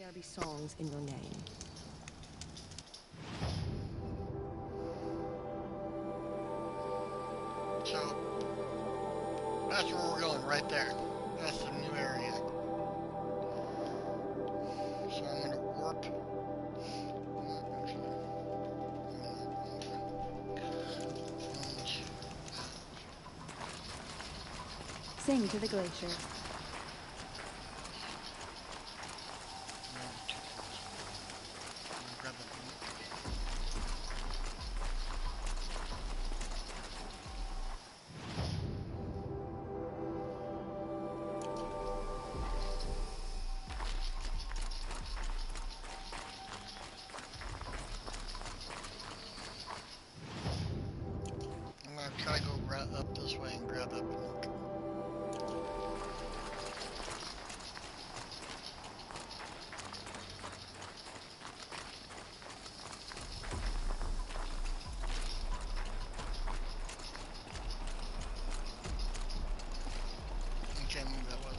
there be songs in your name? So, that's where we're going, right there. That's the new area. So I'm gonna warp. Sing to the glaciers. Grab the I'm gonna try to go right up this way and grab that book. You can't move that way.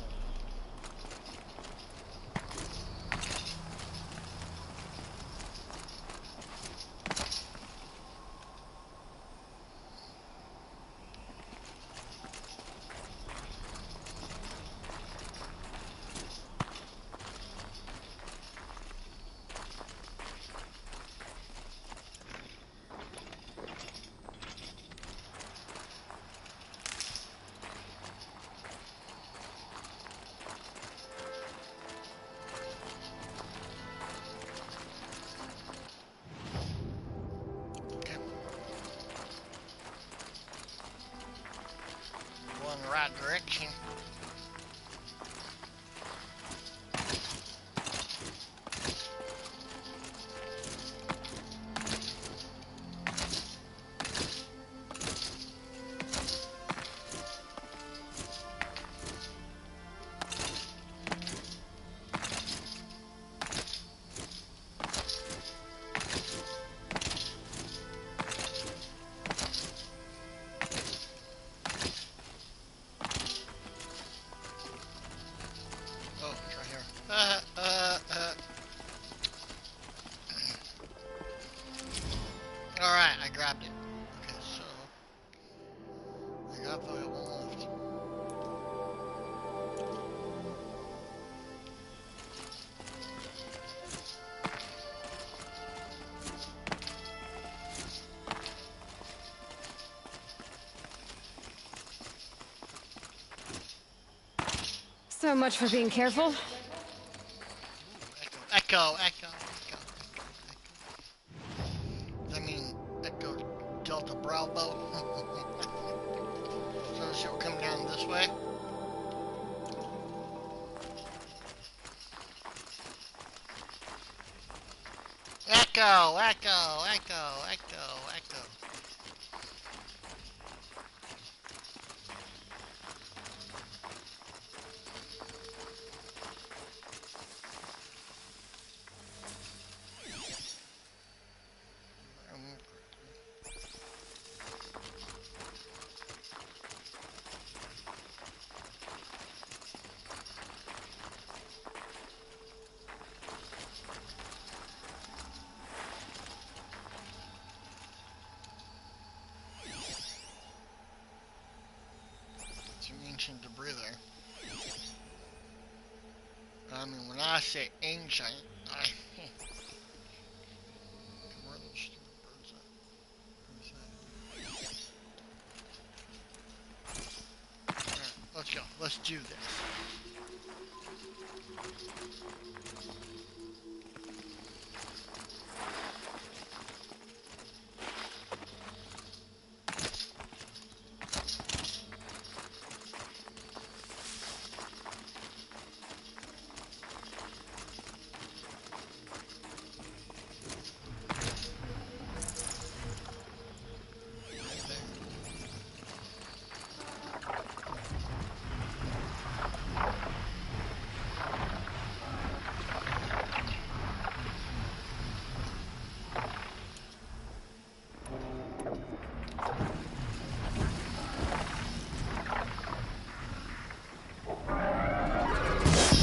Okay. Go in the right direction. Oh, it's right here. Alright, I grabbed it. Okay, so I got the one left. So much for being careful. Echo, echo, echo, echo, echo. Does that mean Echo Delta Bravo? So she'll come down this way. Echo, echo, echo, echo, echo. Some ancient debris there. I mean, when I say ancient, where are those stupid birds at? Alright, let's go. Let's do this.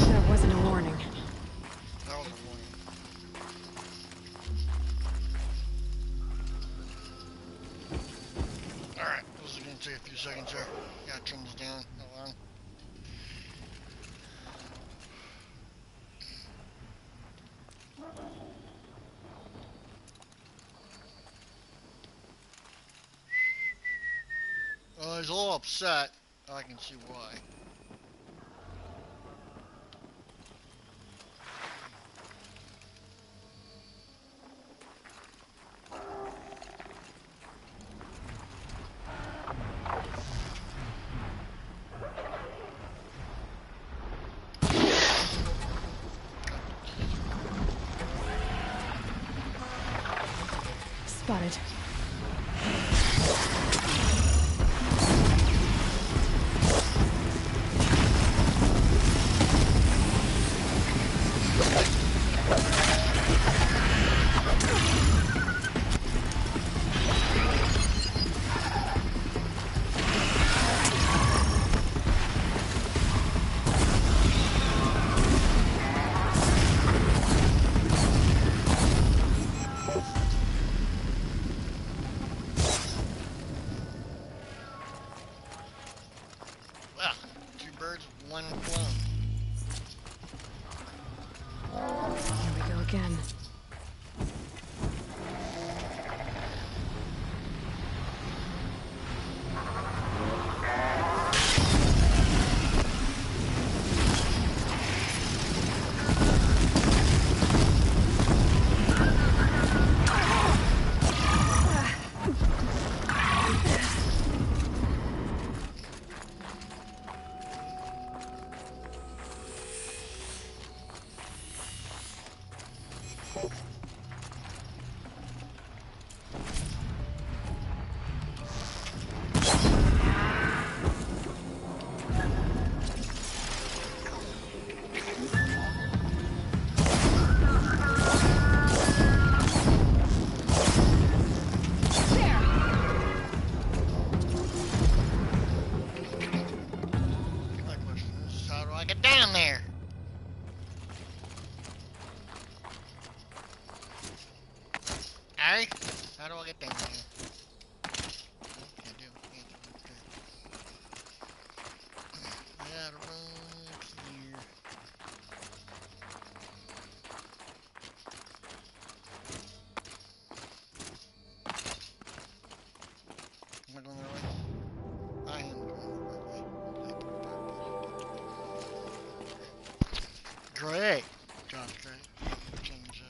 That wasn't a warning. That was a seconds here. Gotta turn this down. Hold on. Oh, he's a little upset. I can see why. Spotted. Well, two birds, one stone. Here we go again. My question is, how do I get down there? Alright, how do I get down there? Can't do. Yeah, run here. Am I going the right way? I am going the right way. Great. Josh, great. Change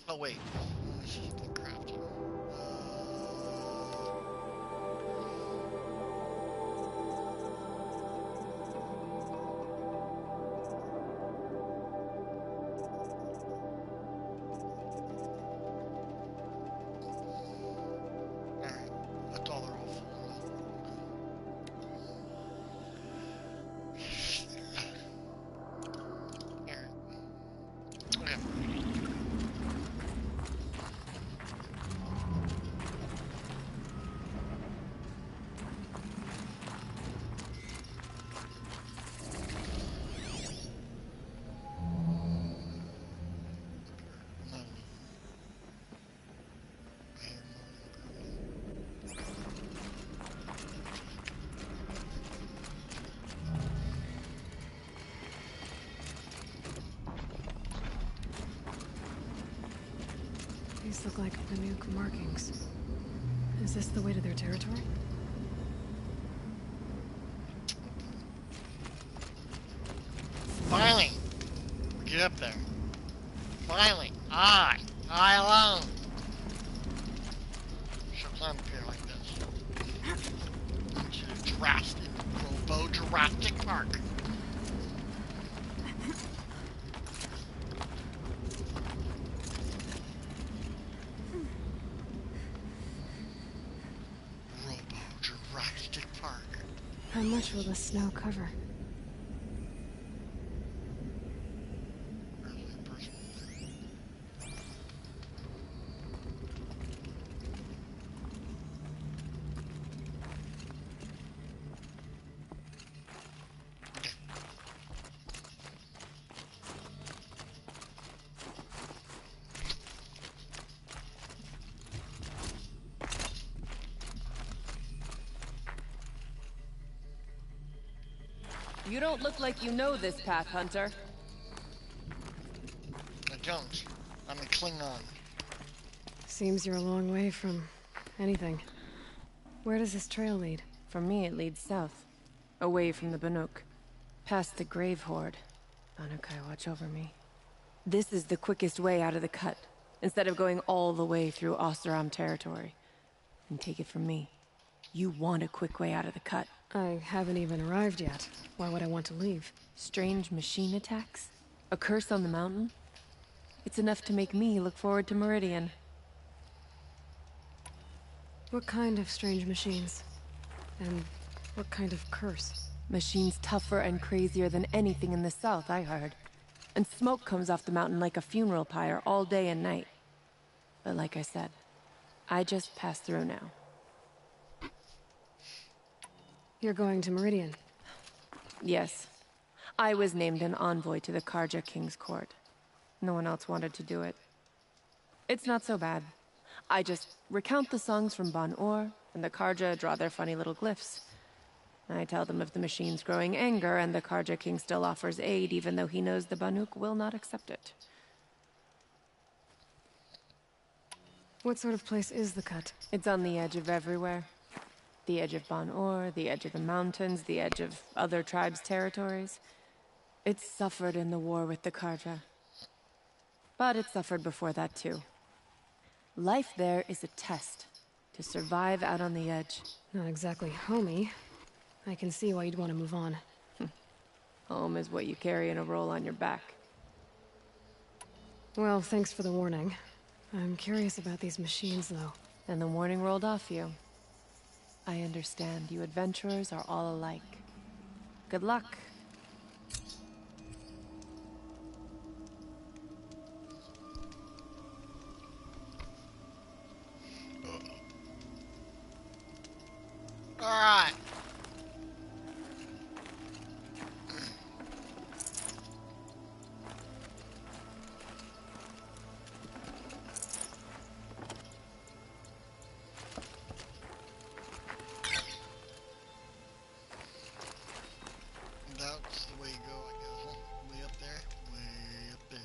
oh wait. This is the crafting. Alright. That's all they're all full. Alright. Okay. These look like the nuke markings. Is this the way to their territory? Finally! We get up there. Finally! I alone! Shall climb up here like this. Into Jurassic, Robo Jurassic Park. Robo Jurassic Park. How much will the snow cover? Where's that person? Okay. You don't look like you know this path, Hunter. I don't. I'm a Klingon. Seems you're a long way from anything. Where does this trail lead? For me, it leads south. Away from the Banuk. Past the Grave Horde. Banukai, watch over me. This is the quickest way out of the cut, instead of going all the way through Oseram territory. And take it from me, you want a quick way out of the cut. I haven't even arrived yet. Why would I want to leave? Strange machine attacks? A curse on the mountain? It's enough to make me look forward to Meridian. What kind of strange machines? And what kind of curse? Machines tougher and crazier than anything in the south, I heard. And smoke comes off the mountain like a funeral pyre all day and night. But like I said, I just passed through now. You're going to Meridian? Yes. I was named an envoy to the Karja King's court. No one else wanted to do it. It's not so bad. I just recount the songs from Ban-Ur, and the Karja draw their funny little glyphs. I tell them of the machine's growing anger, and the Karja King still offers aid, even though he knows the Banuk will not accept it. What sort of place is the cut? It's on the edge of everywhere. The edge of Ban-Ur, the edge of the mountains, the edge of other tribes' territories. It suffered in the war with the Karja. But it suffered before that too. Life there is a test to survive out on the edge. Not exactly homey. I can see why you'd want to move on. Home is what you carry in a roll on your back. Well, thanks for the warning. I'm curious about these machines, though. And the warning rolled off you. I understand. You adventurers are all alike. Good luck. Alright. That's the way you go, I guess. Huh? Way up there. Way up there.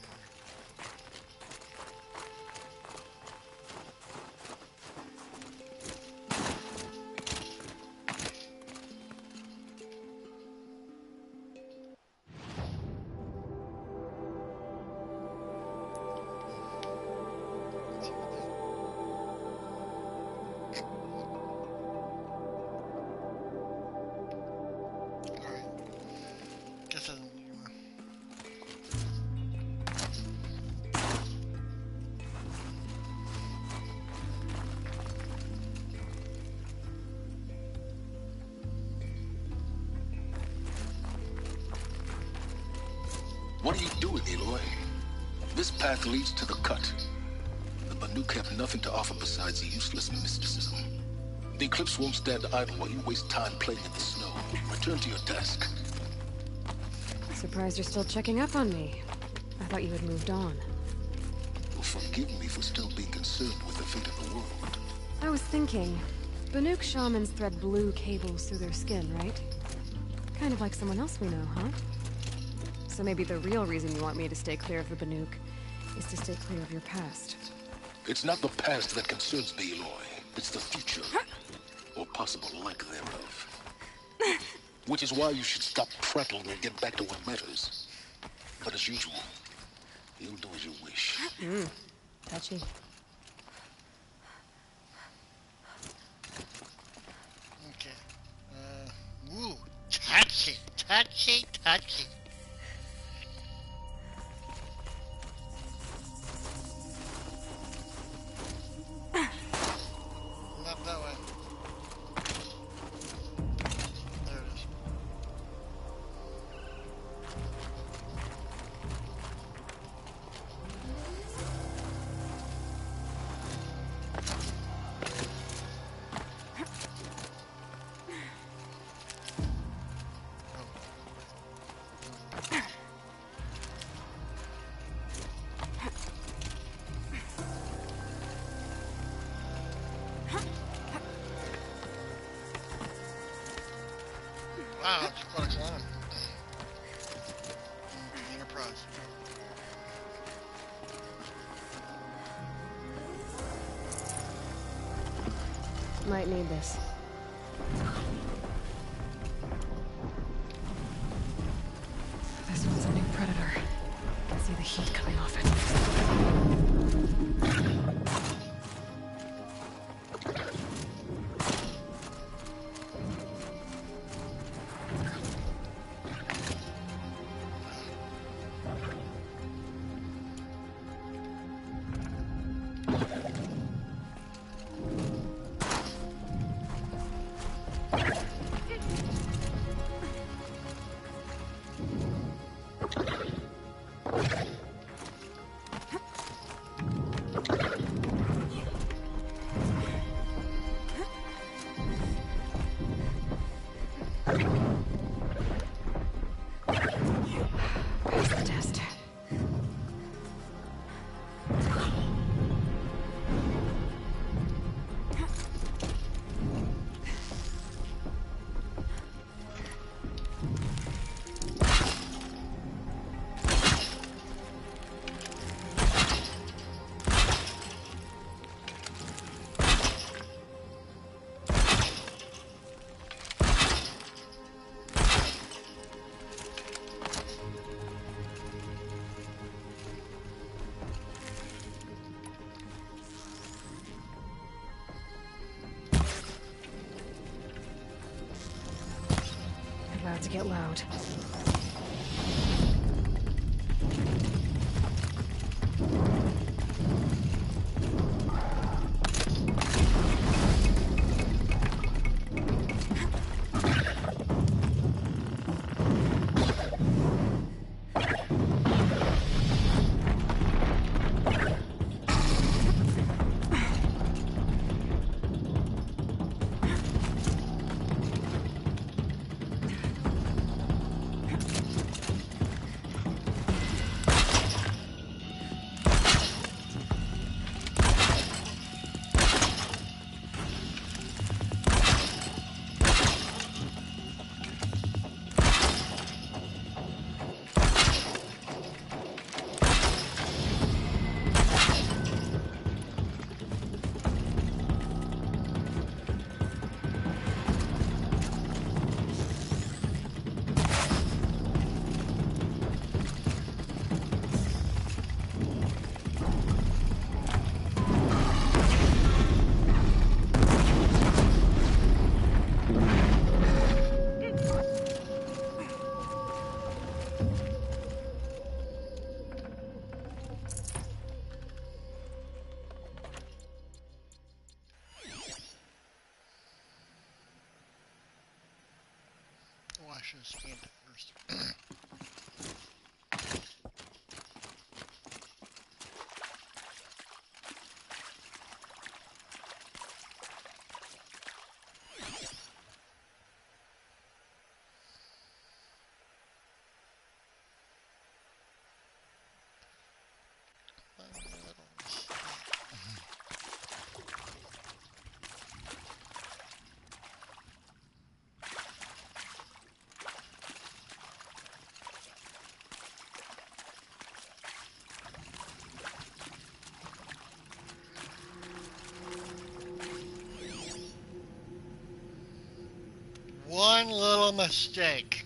Alright. Guess I don't need more. What are you doing, Aloy? This path leads to the cut. The Banuk have nothing to offer besides useless mysticism. The Eclipse won't stand idle while you waste time playing in the snow. Return to your desk. Surprised you're still checking up on me. I thought you had moved on. Well, forgive me for still being concerned with the fate of the world. I was thinking, Banuk shamans thread blue cables through their skin, right? Kind of like someone else we know, huh? So maybe the real reason you want me to stay clear of the Banuk is to stay clear of your past. It's not the past that concerns me, Aloy. It's the future. Or possible lack thereof. Which is why you should stop prattling and get back to what matters. But as usual, you'll do as you wish. Touchy. Okay. Woo. Touchy, touchy, touchy. Not that way. There it is. Wow, that's quite a climb. arrows. Might need this. This one's a new predator. Can see the heat coming off it. Pass the test. About to get loud. Oh, I should have scanned it first. One little mistake.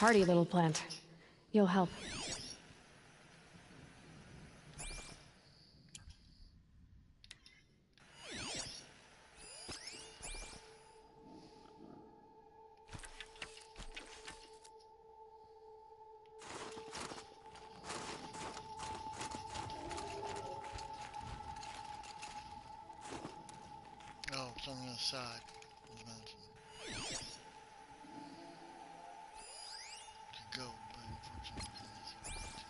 hardy little plant. You'll help. Oh, it's on the other side of the mountain. To go, but unfortunately on this other mountain.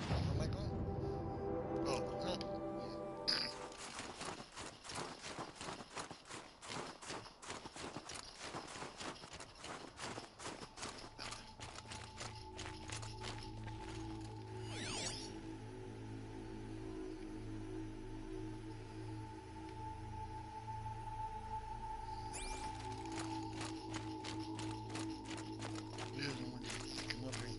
Where am I going? Oh, no. Yeah, no one come up here.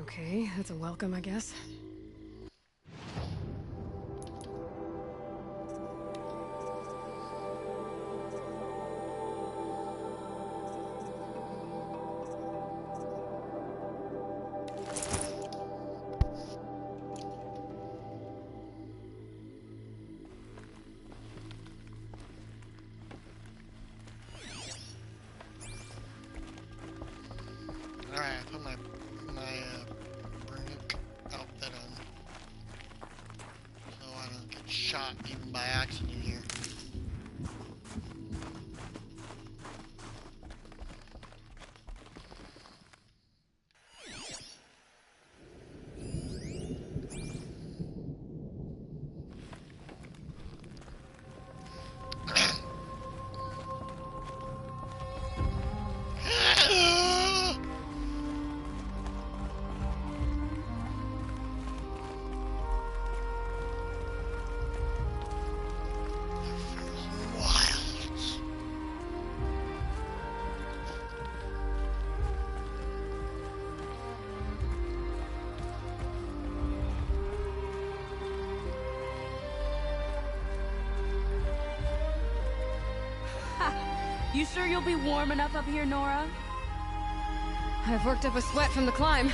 Okay, that's a welcome, I guess. Alright, I put my Bernuc outfit on. So I don't get shot even by accident here. Wilds. You sure you'll be warm enough up here, Nora? I've worked up a sweat from the climb.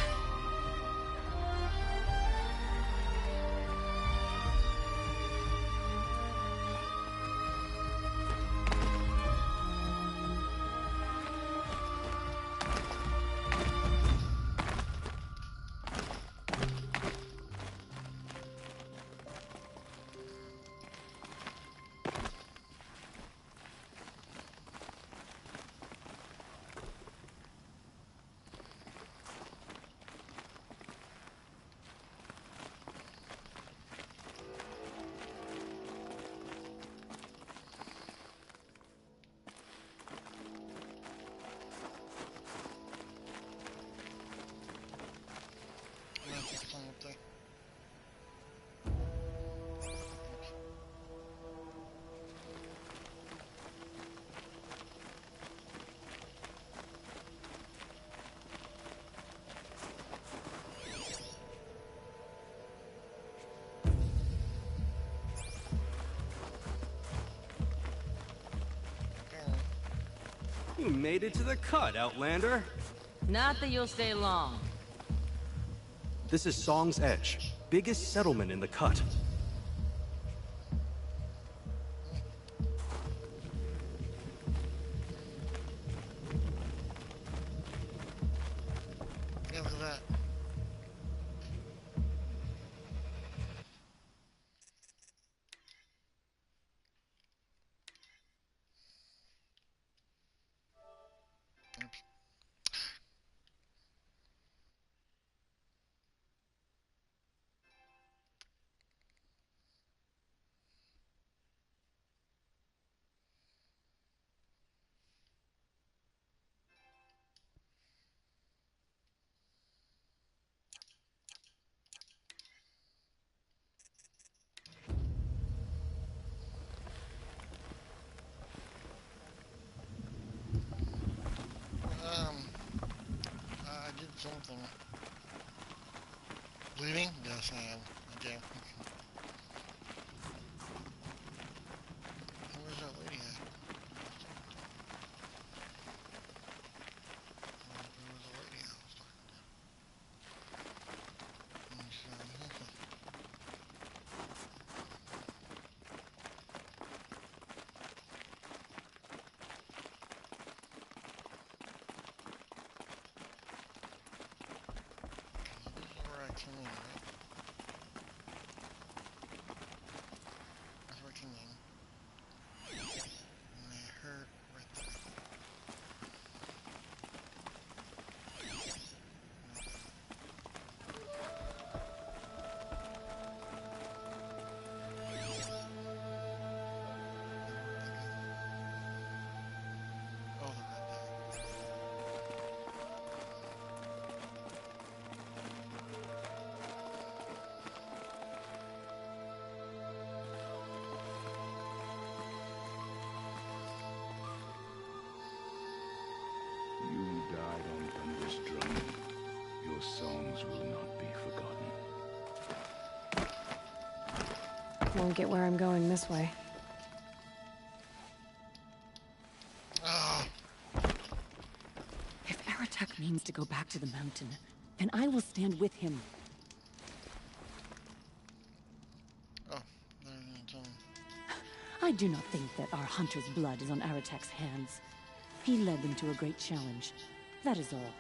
I'm gonna have to climb up there. You made it to the cut, Outlander. Not that you'll stay long. This is Song's Edge, biggest settlement in the cut. Yeah, look at that. Oops. something. Bleeding? Yes, I am. Okay. Where's that lady at? Where was the lady at? This is where I came in, right? That's where I came in. And I heard right there. Oh, they're right there. You died on Thunder's drum. Your songs will not be forgotten. Won't get where I'm going this way. Ah, If Aratak means to go back to the mountain, then I will stand with him. oh, there's an zone. I do not think that our hunter's blood is on Aratak's hands. He led them to a great challenge. That is all.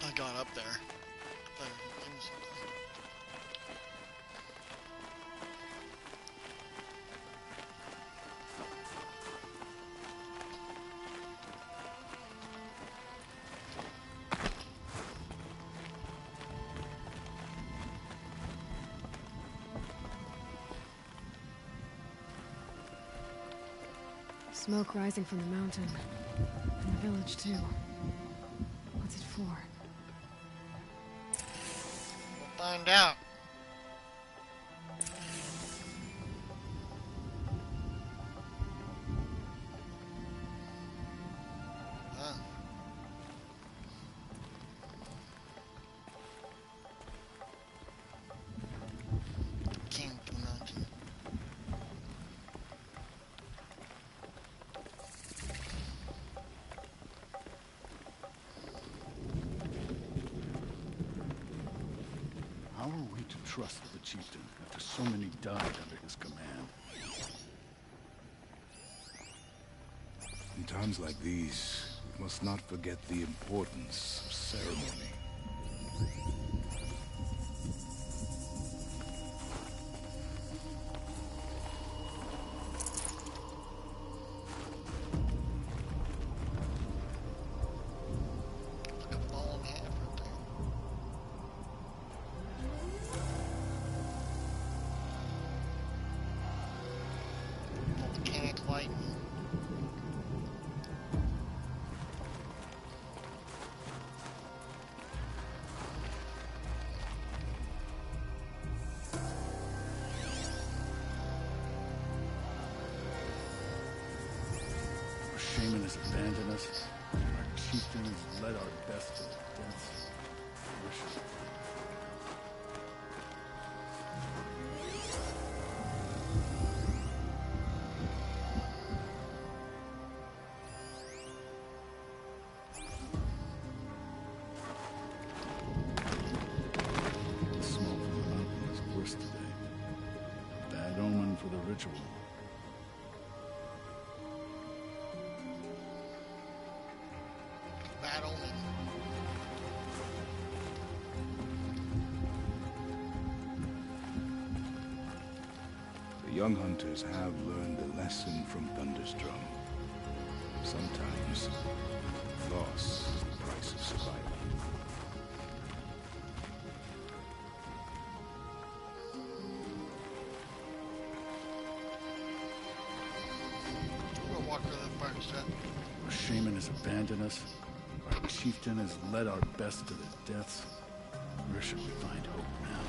I got up there. Thought I was doing something. Smoke rising from the mountain. And the village, too. What's it for? We'll find out. Huh. King of the mountain. How are we to trust the chieftain after so many died under his command? In times like these, we must not forget the importance of ceremony. Like a ball and a half right there. Volcanic lightning. Our shaman has abandoned us. Our chieftain has led our best to death. Worship. The smoke from the mountain is worse today. A bad omen for the ritual. Bad omen. The young hunters have learned a lesson from Thunder's drum. Sometimes, loss is the price of survival. We'll walk through that fire set. Our shaman has abandoned us. Our chieftain has led our best to their deaths. Where should we find hope now?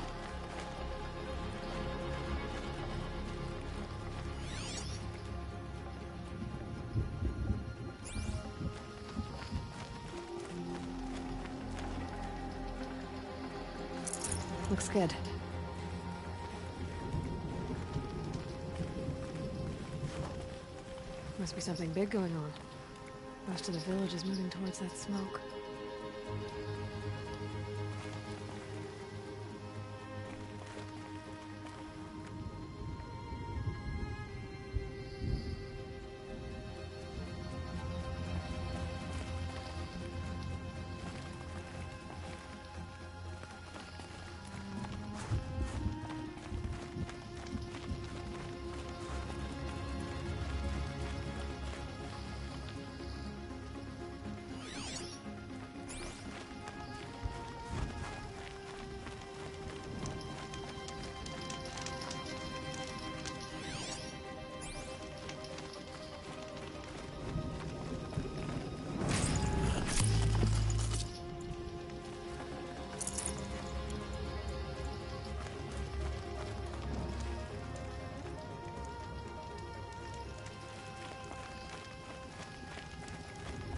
Looks good. Must be something big going on. Most of the village is moving towards that smoke.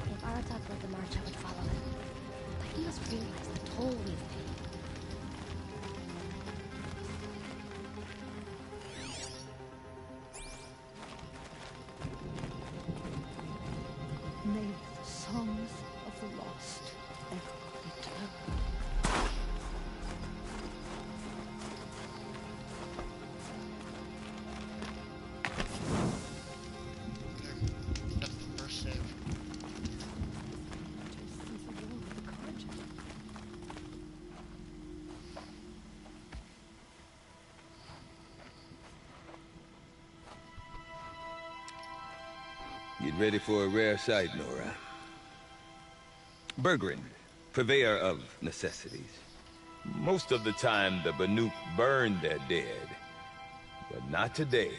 If Aratak led the march, I would follow him. But he must realize the toll we've paid. May the songs of the lost echo eternal. That's the first save. Get ready for a rare sight, Nora. Bergrun, purveyor of necessities. Most of the time, the Banuk burn their dead. But not today.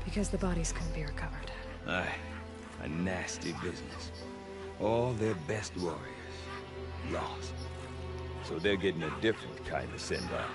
Because the bodies couldn't be recovered. Aye, a nasty business. All their best warriors lost. So they're getting a different kind of send-off.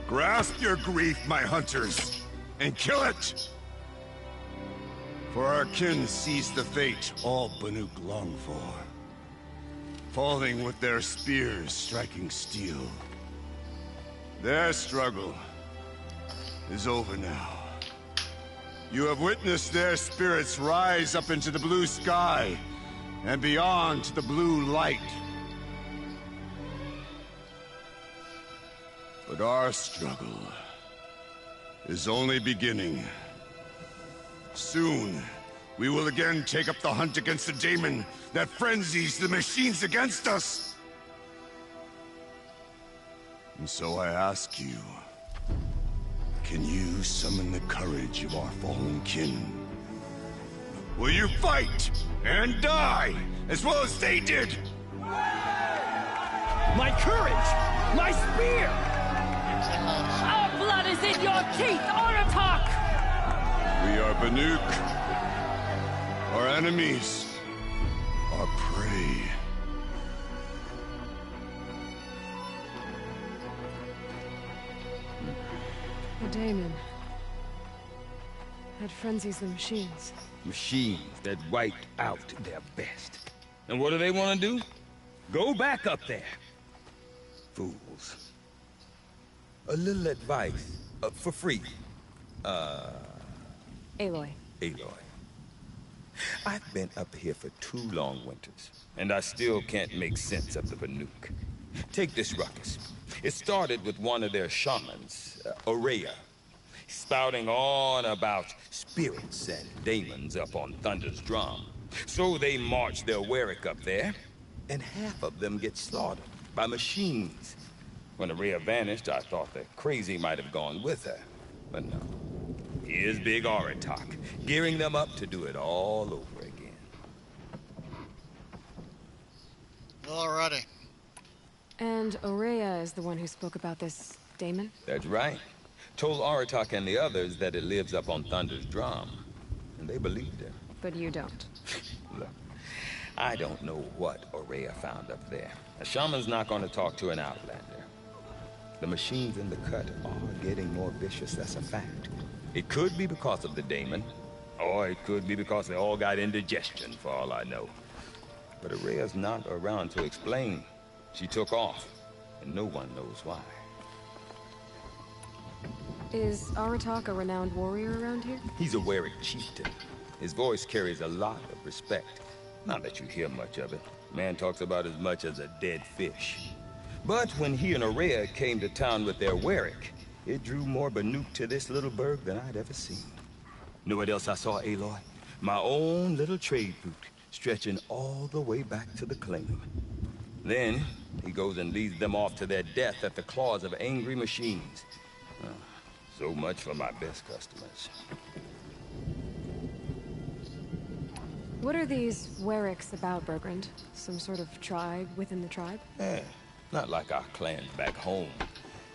Grasp your grief, my hunters, and kill it! For our kin sees the fate all Banuk long for. Falling with their spears striking steel. Their struggle is over now. You have witnessed their spirits rise up into the blue sky, and beyond to the blue light. But our struggle is only beginning. Soon, we will again take up the hunt against the daemon that frenzies the machines against us. And so I ask you, can you summon the courage of our fallen kin? Will you fight and die as well as they did? My courage! My spear! Our blood is in your teeth, Aratak! We are Banuk. Our enemies are prey. Damon. That frenzies the machines. Machines that wiped out their best. And what do they want to do? Go back up there. Fools. A little advice, for free. Aloy. Aloy. I've been up here for 2 long winters, and I still can't make sense of the Banuk. Take this ruckus. It started with one of their shamans, Ourea, spouting on about spirits and demons up on Thunder's drum. So they march their Warwick up there, and half of them get slaughtered by machines. When Ourea vanished, I thought the crazy might have gone with her, but no. Here's Big Aratak, gearing them up to do it all over again. Alrighty. And Ourea is the one who spoke about this Damon? That's right. Told Aratak and the others that it lives up on Thunder's drum. And they believed him. But you don't. Look, I don't know what Ourea found up there. A shaman's not going to talk to an outlander. The machines in the cut are getting more vicious, that's a fact. It could be because of the Damon, or it could be because they all got indigestion, for all I know. But Ourea's not around to explain. She took off, and no one knows why. Is Aratak a renowned warrior around here? He's a Warwick chieftain. His voice carries a lot of respect. Not that you hear much of it. Man talks about as much as a dead fish. But when he and Ourea came to town with their Warwick, it drew more Banuk to this little burg than I'd ever seen. Know what else I saw, Aloy? My own little trade route, stretching all the way back to the claim. Then, he goes and leads them off to their death at the claws of angry machines. So much for my best customers. What are these Warwicks about, Bergrand? Some sort of tribe within the tribe? Eh, not like our clans back home.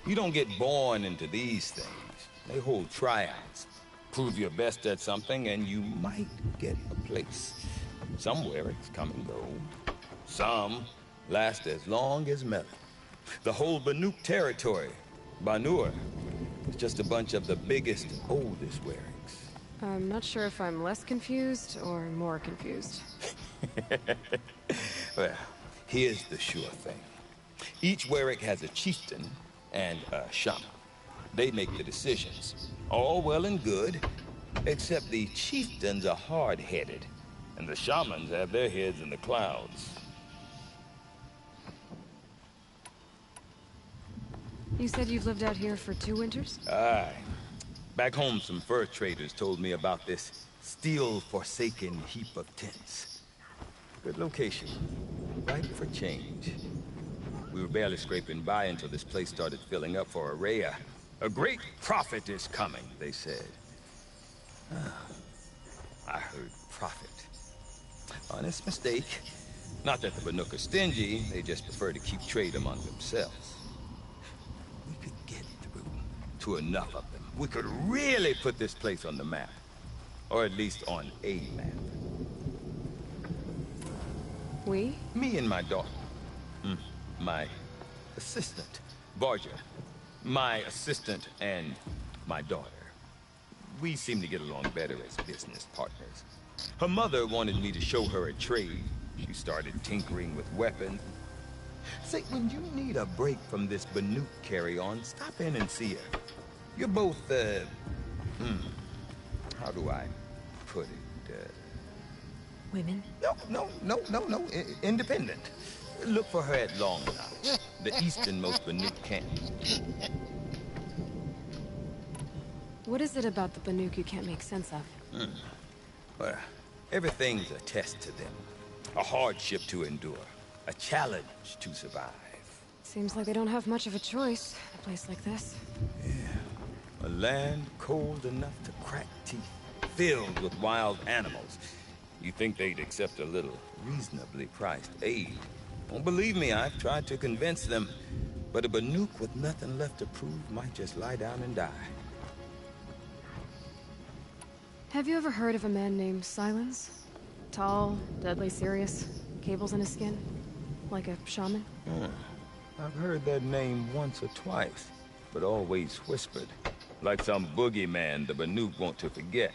You don't get born into these things. They hold tryouts. Prove your best at something and you might get a place. Some Warwicks come and go. Some last as long as Melon. The whole Banuk territory, Banur, is just a bunch of the biggest, oldest Warwicks. I'm not sure if I'm less confused or more confused. Well, here's the sure thing. Each Warwick has a chieftain and a shaman. They make the decisions. All well and good, except the chieftains are hard-headed, and the shamans have their heads in the clouds. You said you've lived out here for 2 winters? Aye. Back home, some fur traders told me about this steel-forsaken heap of tents. Good location. Ripe for change. We were barely scraping by until this place started filling up for Ourea. A great prophet is coming, they said. I heard prophet. Honest mistake. Not that the Banuk are stingy, they just prefer to keep trade among themselves. We could get through to enough of them. We could really put this place on the map. Or at least on a map. We? Me and my daughter. My assistant, Varja. My assistant and my daughter. We seem to get along better as business partners. Her mother wanted me to show her a trade. She started tinkering with weapons. Say, when you need a break from this Banuk carry-on, stop in and see her. You're both, how do I put it? Women? No. Independent. Look for her at Long Notch, the easternmost Banuk camp. What is it about the Banuk you can't make sense of? Well, everything's a test to them. A hardship to endure. A challenge to survive. Seems like they don't have much of a choice, a place like this. Yeah. A land cold enough to crack teeth, filled with wild animals. You think they'd accept a little reasonably priced aid. Don't believe me, I've tried to convince them. But a Banuk with nothing left to prove might just lie down and die. Have you ever heard of a man named Silence? Tall, deadly serious, cables in his skin? Like a shaman? I've heard that name once or twice, but always whispered. Like some boogeyman the Banuk want to forget.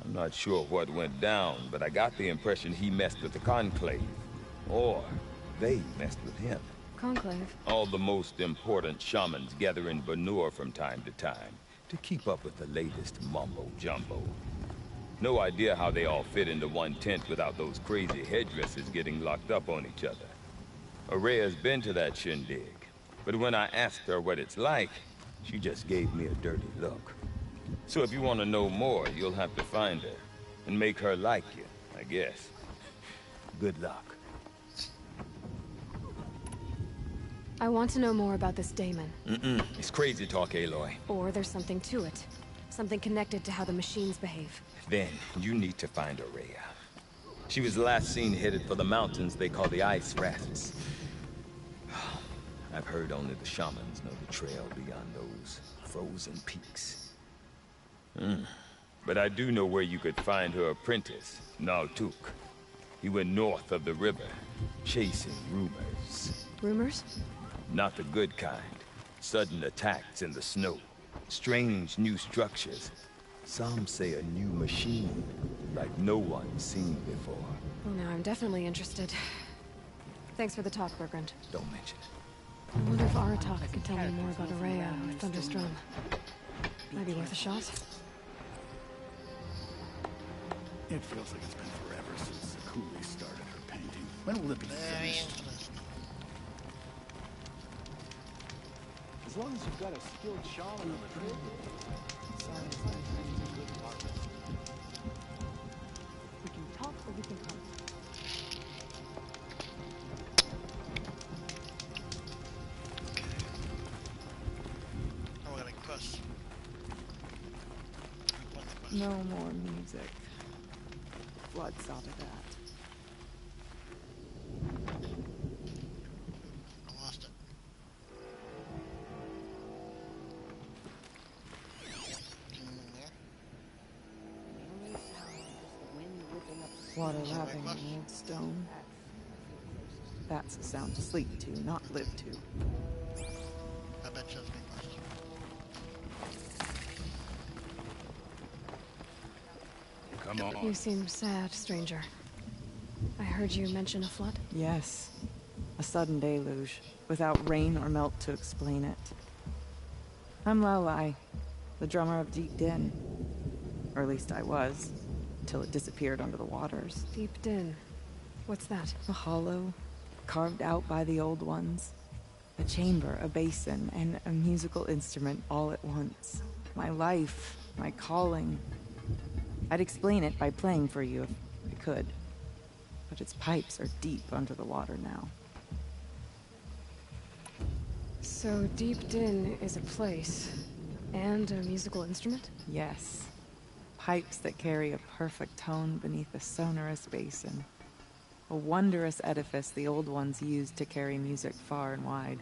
I'm not sure what went down, but I got the impression he messed with the Conclave. Or they messed with him. Conclave? All the most important shamans gather in Banur from time to time to keep up with the latest mumbo-jumbo. No idea how they all fit into one tent without those crazy headdresses getting locked up on each other. Araya's been to that shindig, but when I asked her what it's like, she just gave me a dirty look. So if you want to know more, you'll have to find her and make her like you, I guess. Good luck. I want to know more about this daemon. It's crazy talk, Aloy. Or there's something to it. Something connected to how the machines behave. Then, you need to find Araya. She was last seen headed for the mountains they call the Ice Rafts. I've heard only the shamans know the trail beyond those frozen peaks. But I do know where you could find her apprentice, Naltuk. He went north of the river, chasing rumors. Rumors? Not the good kind. Sudden attacks in the snow. Strange new structures. Some say a new machine, like no one's seen before. Well, now I'm definitely interested. Thanks for the talk, Bergrand. Don't mention it. I wonder if Aratak could tell me more about Araya or Thunderstrom. Might be worth a shot. It feels like it's been forever since Sakuli started her painting. When will it be finished? As long as you've got a skilled shaman on the trip, it sounds like a good partner. We can talk or we can hunt. Oh, we're gonna quest. No more music. Blood saw to that. I lost it. Water lapping on old stone. That's a sound to sleep to, not live to. I bet you that's me question. Come on. You seem sad, stranger. I heard you mention a flood? Yes. A sudden deluge, without rain or melt to explain it. I'm Lalai, the drummer of Deep Din. Or at least I was, till it disappeared under the waters. Deep Din. What's that? A hollow, carved out by the old ones. A chamber, a basin, and a musical instrument all at once. My life, my calling. I'd explain it by playing for you if I could. But its pipes are deep under the water now. So Deep Din is a place, and a musical instrument? Yes. Pipes that carry a perfect tone beneath a sonorous basin. A wondrous edifice the old ones used to carry music far and wide.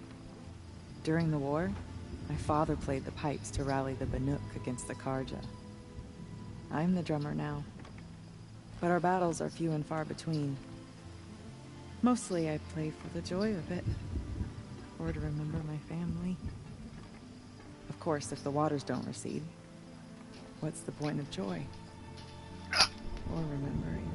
During the war, my father played the pipes to rally the Banuk against the Karja. I'm the drummer now, but our battles are few and far between. Mostly I play for the joy of it, or to remember my family. Of course, if the waters don't recede, what's the point of joy? Or remembering?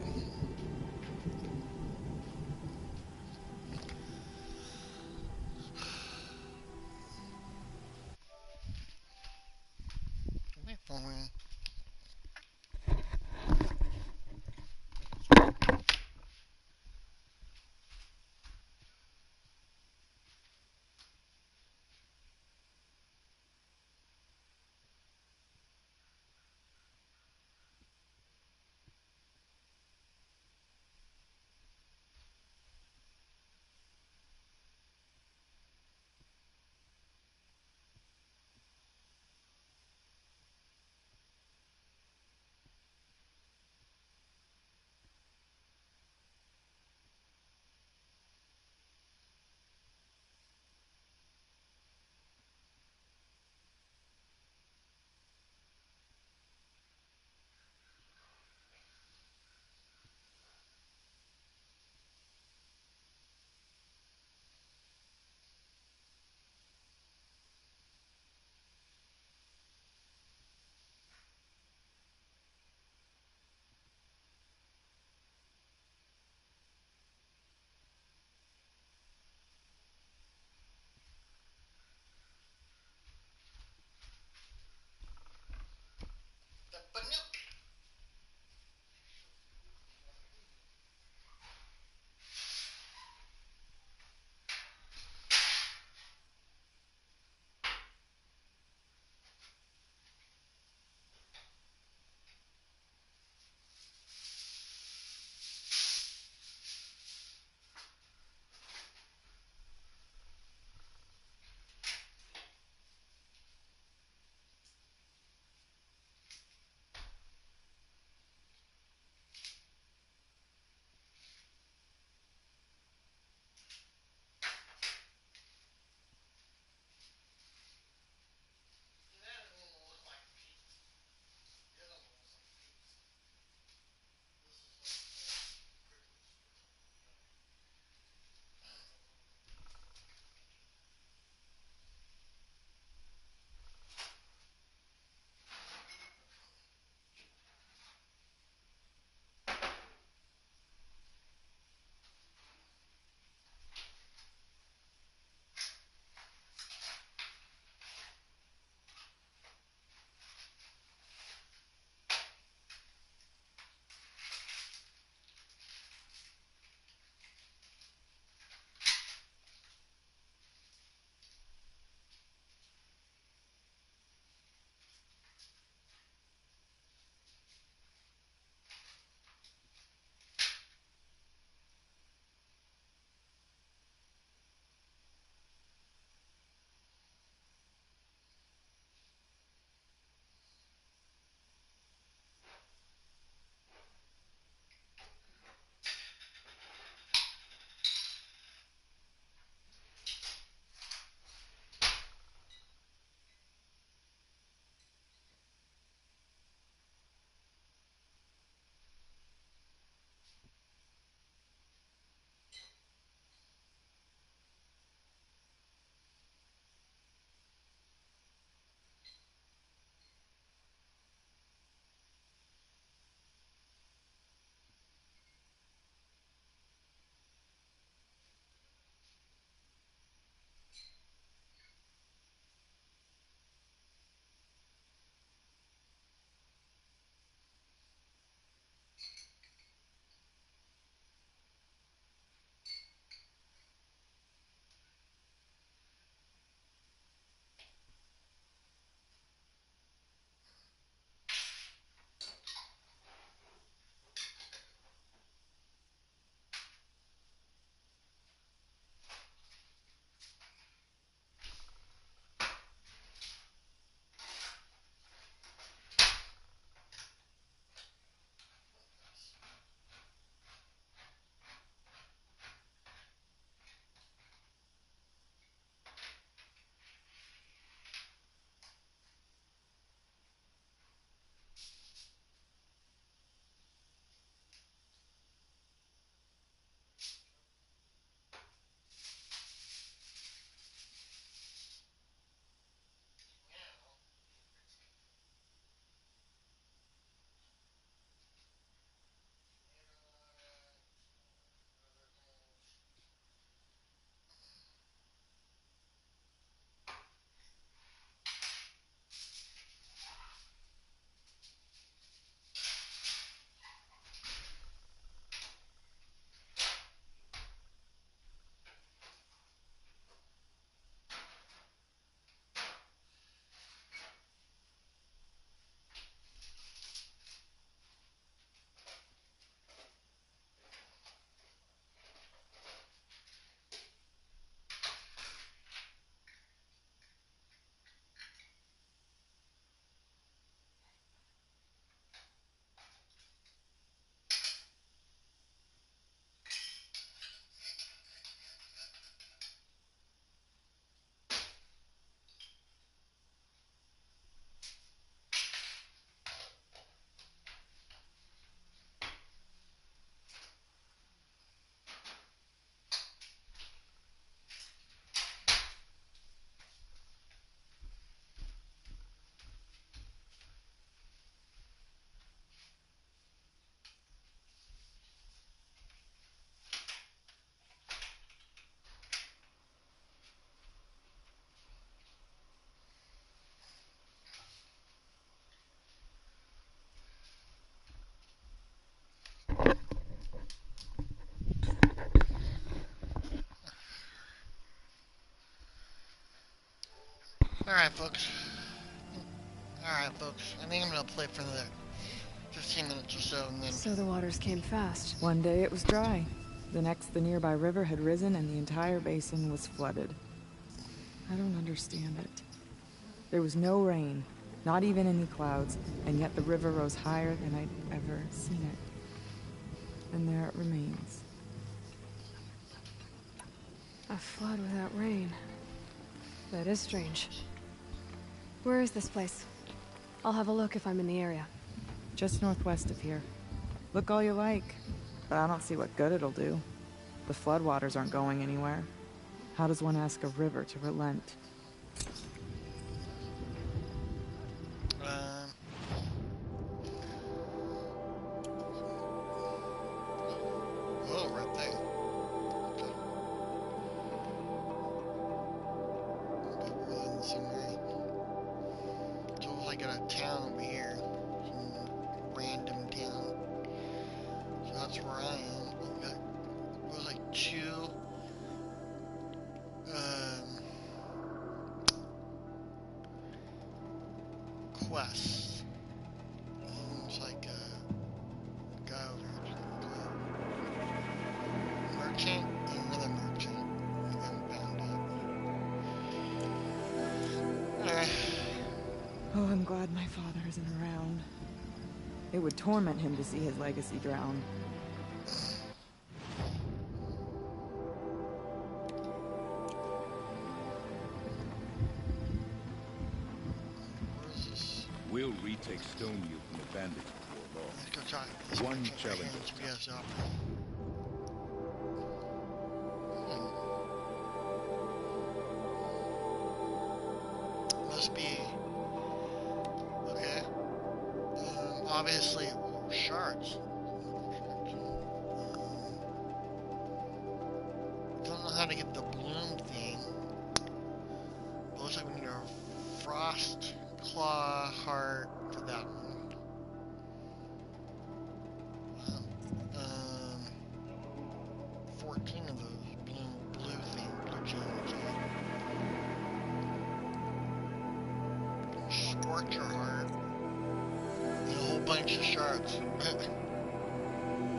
Alright, folks. Alright, folks. I think I'm gonna play for another 15 minutes or so, and then... So the waters came fast. One day it was dry. The next, the nearby river had risen and the entire basin was flooded. I don't understand it. There was no rain, not even any clouds, and yet the river rose higher than I'd ever seen it. And there it remains. A flood without rain. That is strange. Where is this place? I'll have a look if I'm in the area. Just northwest of here. Look all you like, but I don't see what good it'll do. The floodwaters aren't going anywhere. How does one ask a river to relent? Oh, right there. Okay. Really in the same area. So it's like a town over here. Some random town. So that's where I am. We've got, it was like 2 quests. And it's like a guy over here, merchant and another merchant. We haven't found it. Alright. Oh, I'm glad my father isn't around. It would torment him to see his legacy drown. We'll retake Stoneview from the bandits before long. Let's go try. One challenge. Yes, must be okay. Obviously, shards. Don't know how to get the bloom thing. But looks like we need a frost claw heart for that one. 14 of those blue gems. Scorcher heart. And a whole bunch of shards.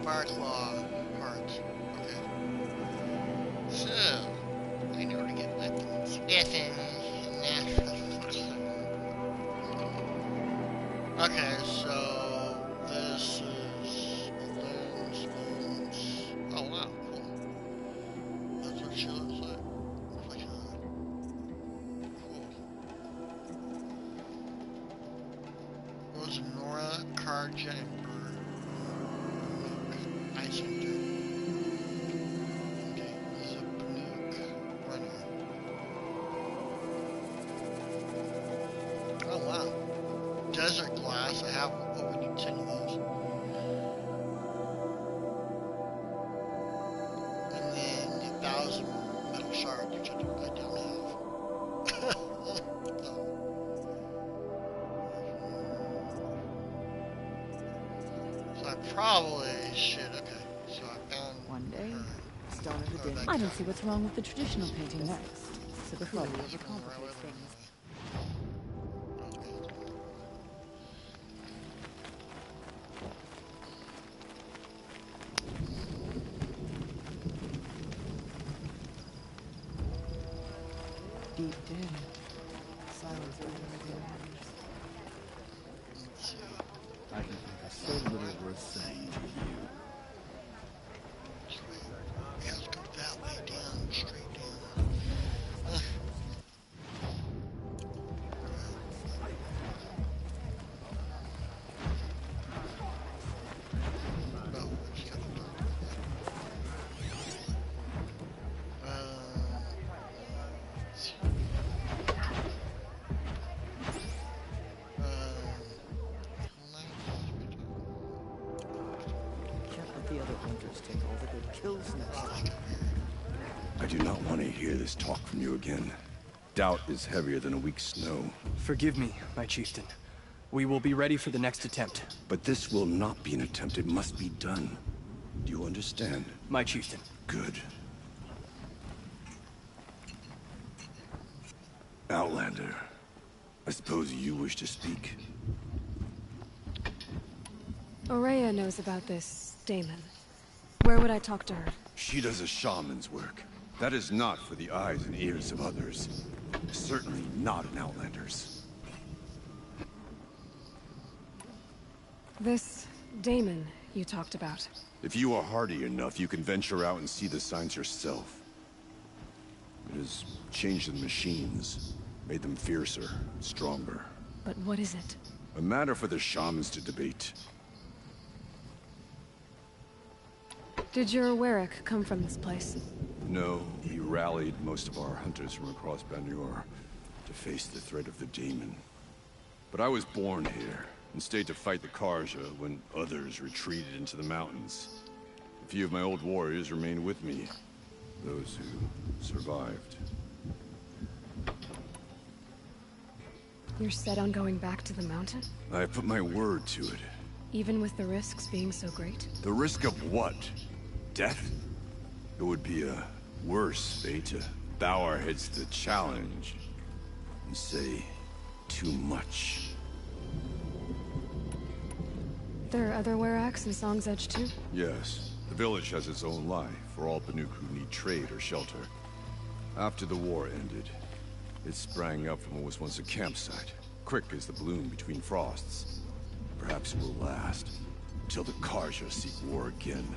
Fireclaw hearts. Okay. So, I know where to get weapons. Okay, so this is balloons. Oh wow, cool. That's what she looks like. Looks like cool. What was it? Nora, Karja, and Brooke. Icinger. Okay, this is a Banuk runner. Oh wow. Desert glass, I have, oh, we need 10 of those. And then 1,000 metal shards, which I don't have. So I probably should, okay. So I found one day. Stone of the Day. I don't see what's wrong with the traditional painting next. So the flood overcomplicates things. Deep din. Silence over the I can think of so little worth saying to you. Yeah, let's go that way down, straight down. I do not want to hear this talk from you again. Doubt is heavier than a week's snow. Forgive me, my chieftain. We will be ready for the next attempt. But this will not be an attempt. It must be done. Do you understand? My chieftain. Good. Outlander, suppose you wish to speak. Aurea knows about this Damon. Where would I talk to her? She does a shaman's work. That is not for the eyes and ears of others. Certainly not an Outlander's. This Damon you talked about. If you are hardy enough, you can venture out and see the signs yourself. It has changed the machines, made them fiercer, stronger. But what is it? A matter for the shamans to debate. Did your Warwick come from this place? No, he rallied most of our hunters from across Banur to face the threat of the Daemon. But I was born here, and stayed to fight the Karja when others retreated into the mountains. A few of my old warriors remained with me, those who survived. You're set on going back to the mountain? I put my word to it. Even with the risks being so great? The risk of what? Death? It would be a worse fate to bow our heads to the challenge and say too much. There are other Weraks in Song's Edge too? Yes. The village has its own life for all Banuk who need trade or shelter. After the war ended, it sprang up from what was once a campsite, quick as the bloom between frosts. Perhaps it will last, until the Karja seek war again.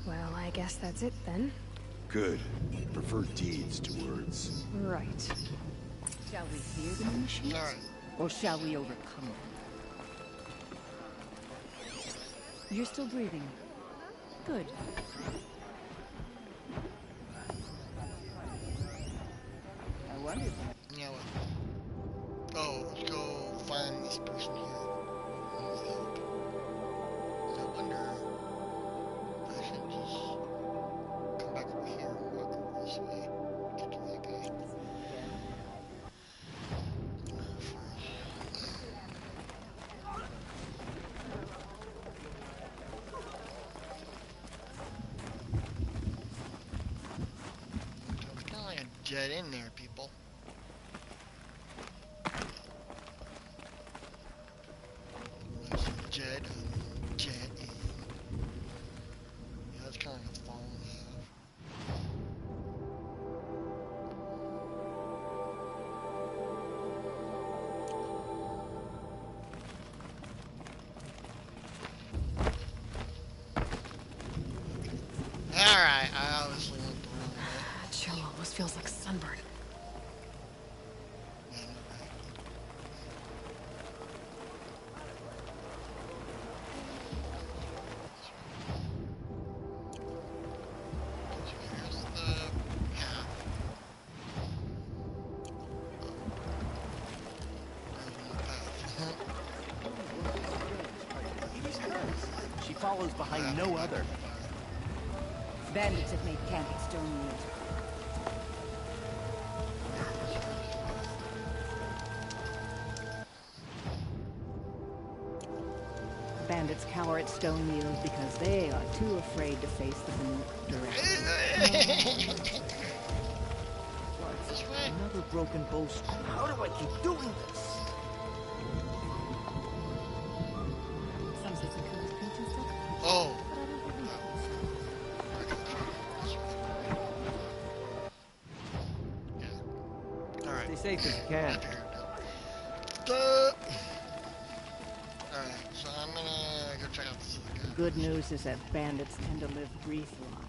Well, I guess that's it then. Good. Prefer deeds to words. Right. Shall we fear the machines? Or shall we overcome them? You're still breathing. Good. I wondered. Yeah, what? Oh, let's go find this person here. Who's help? I wonder if I should just come back over here and walk over this way. Get to that guy. It's not like a dead end there, people. Jet and jet and yeah, that's kind of a fall we have. Alright, I obviously went the wrong way. Chill almost feels like sunburn. She follows behind no other. Bandits have made camp at Stonemead. Bandits cower at Stonemead because they are too afraid to face the Banuk directly. Another broken bowstring. How do I keep doing this? Oh. Stay safe as you can. Alright, so I'm gonna go check out this other guy. The good news is that bandits tend to live brief lives.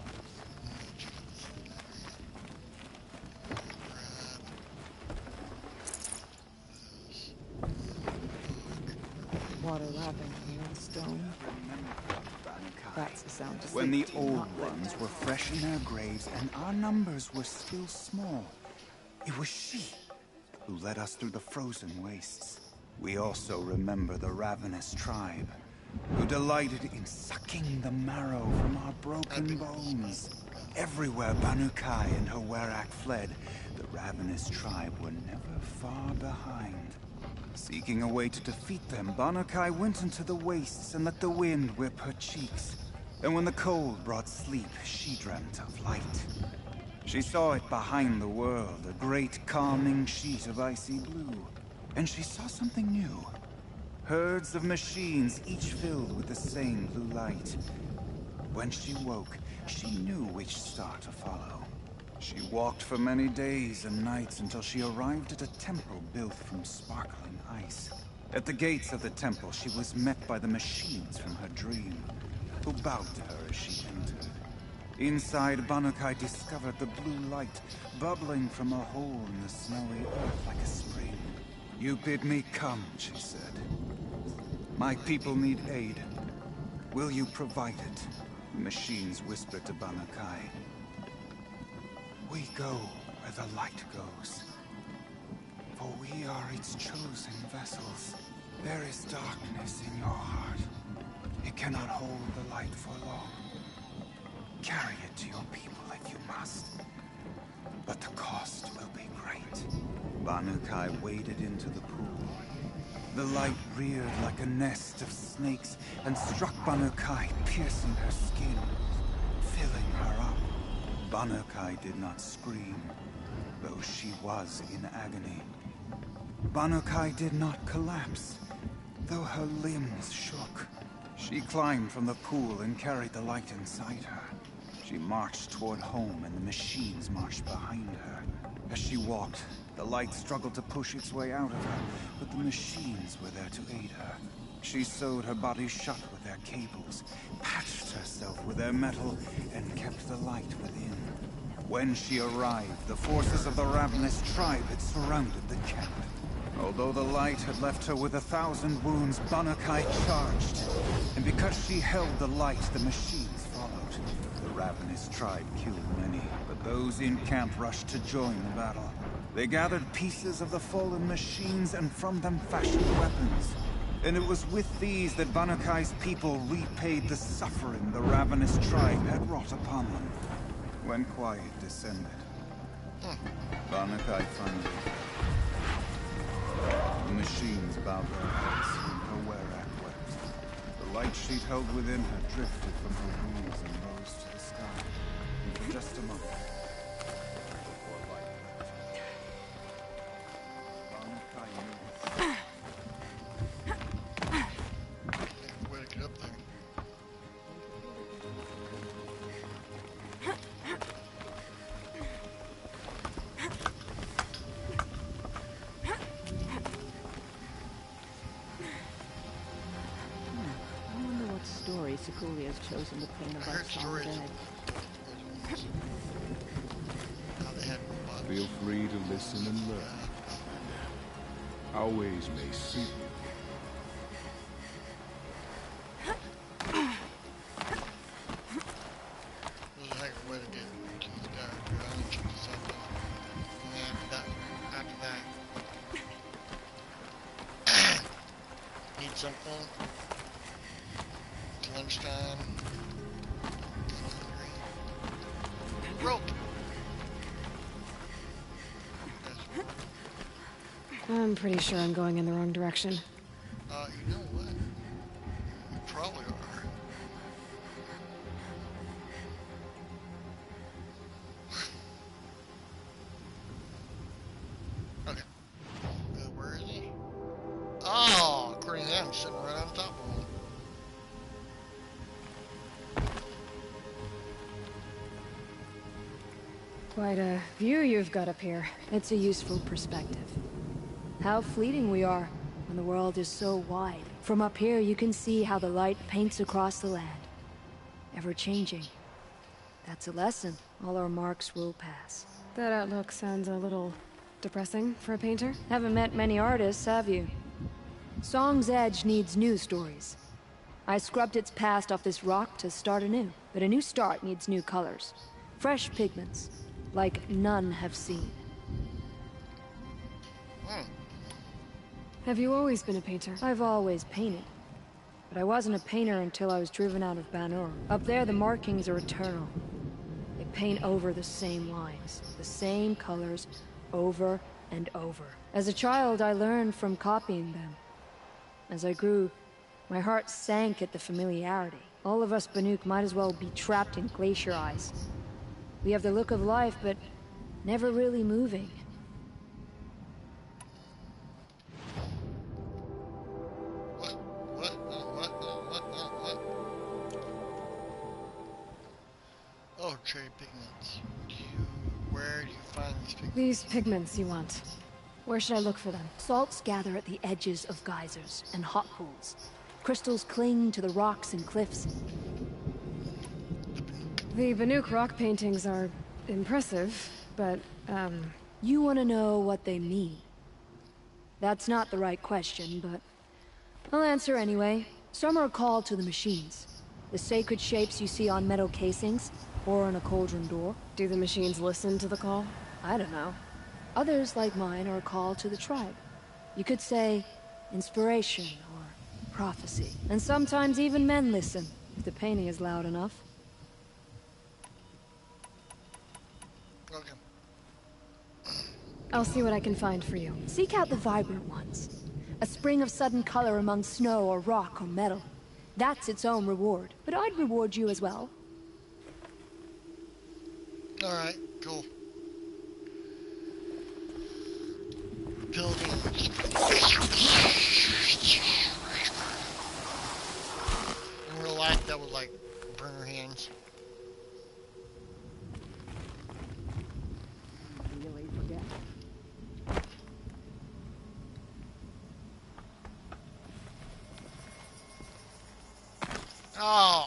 Water lapping here in stone. That's the sound of When the safety, old not wind. ones were fresh in their graves and our numbers were still small, it was she who led us through the frozen wastes. We also remember the ravenous tribe, who delighted in sucking the marrow from our broken bones. Everywhere Banukai and her Werak fled, the ravenous tribe were never far behind. Seeking a way to defeat them, Banukai went into the wastes and let the wind whip her cheeks. And when the cold brought sleep, she dreamt of light. She saw it behind the world, a great calming sheet of icy blue. And she saw something new. Herds of machines, each filled with the same blue light. When she woke, she knew which star to follow. She walked for many days and nights until she arrived at a temple built from sparkling ice. At the gates of the temple, she was met by the machines from her dream, who bowed to her as she entered. Inside, Banuk-Hai discovered the blue light bubbling from a hole in the snowy earth like a spring. "You bid me come," she said. "My people need aid. Will you provide it?" The machines whispered to Banuk-Hai. "We go where the light goes, for we are its chosen vessels. There is darkness in your heart. It cannot hold the light for long. Carry it to your people if you must, but the cost will be great." Banuk-Hai waded into the pool. The light reared like a nest of snakes and struck Banuk-Hai, piercing her skin, filling her up. Banuk-Hai did not scream, though she was in agony. Banuk-Hai did not collapse, though her limbs shook. She climbed from the pool and carried the light inside her. She marched toward home, and the machines marched behind her. As she walked, the light struggled to push its way out of her, but the machines were there to aid her. She sewed her body shut with their cables, patched herself with their metal, and kept the light within. When she arrived, the forces of the ravenous tribe had surrounded the camp. Although the light had left her with 1,000 wounds, Banuk-Hai charged. And because she held the light, the machines followed. The ravenous tribe killed many, but those in camp rushed to join the battle. They gathered pieces of the fallen machines and from them fashioned weapons. And it was with these that Banuk-Hai's people repaid the suffering the ravenous tribe had wrought upon them. When quiet descended, Banuk-Hai finally fell. The machines bowed their heads, and her Werak wept. The light sheet held within her drifted from her wings and rose to the sky. And for just a moment, before light left her, Banuk-Hai knew. Way to get up there. Sukuli has chosen to paint about Song's Edge. Feel free to listen and learn. Our ways may suit you. There's a heck of a way to get Keith down. I need to check this out though. And after that. Need something. Lunchtime. Rope. I'm pretty sure I'm going in the wrong direction. You know what? You probably are. Okay. Where is he? Oh, according to them, sitting right on top of him. Quite a view you've got up here. It's a useful perspective. How fleeting we are when the world is so wide. From up here, you can see how the light paints across the land. Ever changing. That's a lesson. All our marks will pass. That outlook sounds a little depressing for a painter. Haven't met many artists, have you? Song's Edge needs new stories. I scrubbed its past off this rock to start anew. But a new start needs new colors. Fresh pigments. Like none have seen. Have you always been a painter? I've always painted. But I wasn't a painter until I was driven out of Ban-Ur. Up there, the markings are eternal. They paint over the same lines, the same colors, over and over. As a child, I learned from copying them. As I grew, my heart sank at the familiarity. All of us Banuk might as well be trapped in glacier ice. We have the look of life, but never really moving. Oh, cherry pigments. Where do you find these pigments? These pigments you want. Where should I look for them? Salts gather at the edges of geysers and hot pools. Crystals cling to the rocks and cliffs. The Banuk rock paintings are impressive, but, You want to know what they mean. That's not the right question, but I'll answer anyway. Some are called to the machines. The sacred shapes you see on metal casings, or on a cauldron door. Do the machines listen to the call? I don't know. Others, like mine, are called to the tribe. You could say inspiration or prophecy. And sometimes even men listen, if the painting is loud enough. Okay. I'll see what I can find for you. Seek out the vibrant ones. A spring of sudden color among snow or rock or metal. That's its own reward. But I'd reward you as well. Alright, cool. Building. In real life, that would like burn her hands. Really forget. Oh,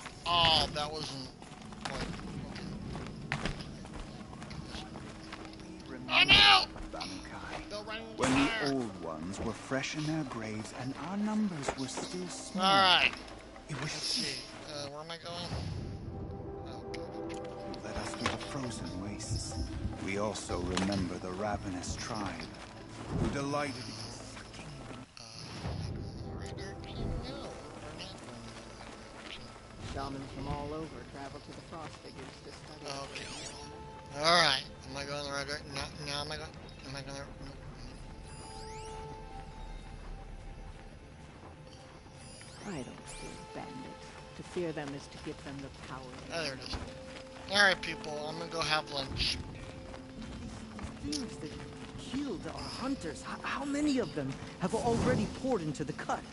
that wasn't like, okay. Oh no! When the old ones were fresh in their graves and our numbers were still small. Alright. It was Let's see. Where am I going? who led us through the frozen wastes. We also remember the ravenous tribe, who delighted in Shamans from all over travel to the frost figures to study. Okay. Alright. Am I going the right direction? Now am I going? Am I going the I don't fear bandits. To fear them is to give them the power. Oh, there it is. Alright, people. I'm gonna go have lunch. Things that killed our hunters. How many of them have already poured into the cut?